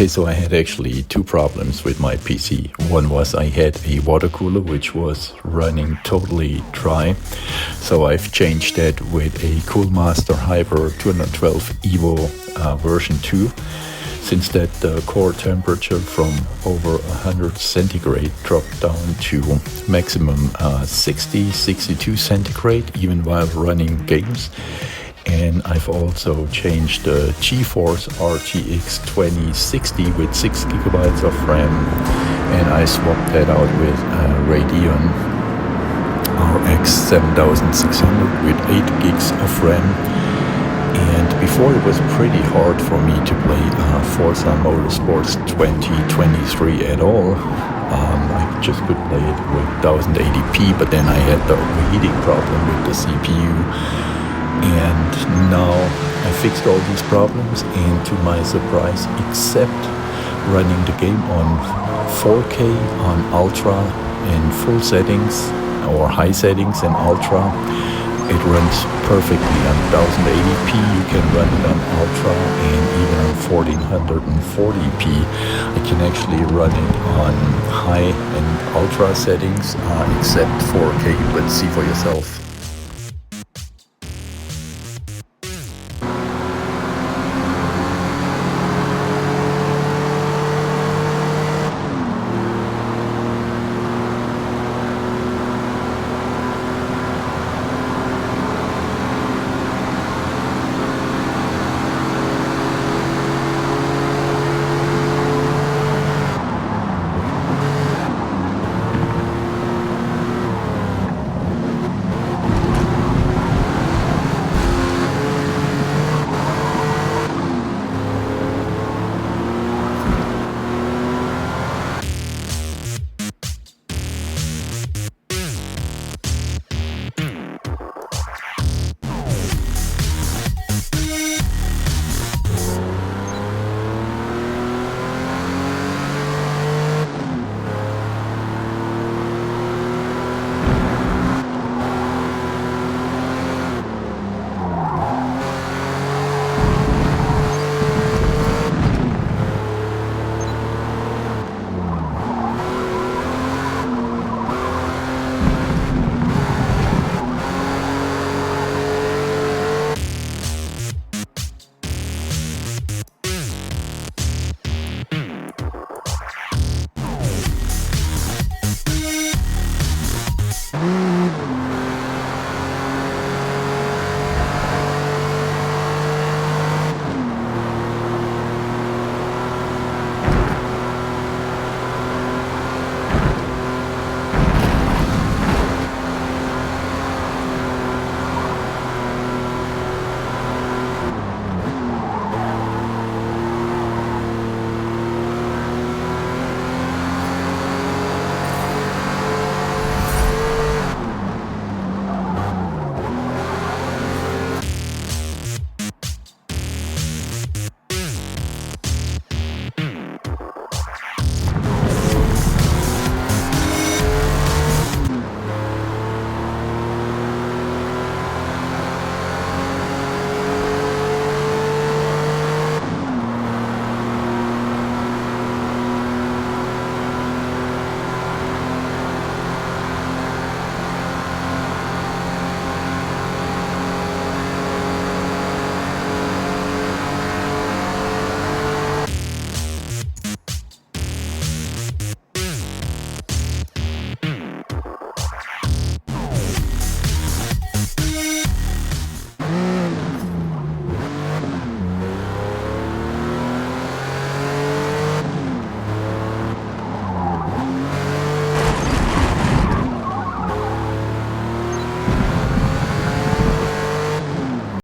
Okay, so I had actually two problems with my PC. One was I had a water cooler which was running totally dry. So I've changed that with a Coolmaster Hyper 212 EVO version 2. Since that the core temperature from over 100 centigrade dropped down to maximum 62 centigrade even while running games. And I've also changed the GeForce RTX 2060 with 6 gigabytes of RAM, and I swapped that out with Radeon RX 7600 with 8 gigs of RAM. And before it was pretty hard for me to play Forza Motorsport 2023 at all. I just could play it with 1080p, but then I had the overheating problem with the CPU. And now I fixed all these problems, and to my surprise, except running the game on 4K on Ultra in full settings or high settings and Ultra, it runs perfectly on 1080p. You can run it on Ultra and even on 1440p. I can actually run it on high and Ultra settings except 4K, but see for yourself.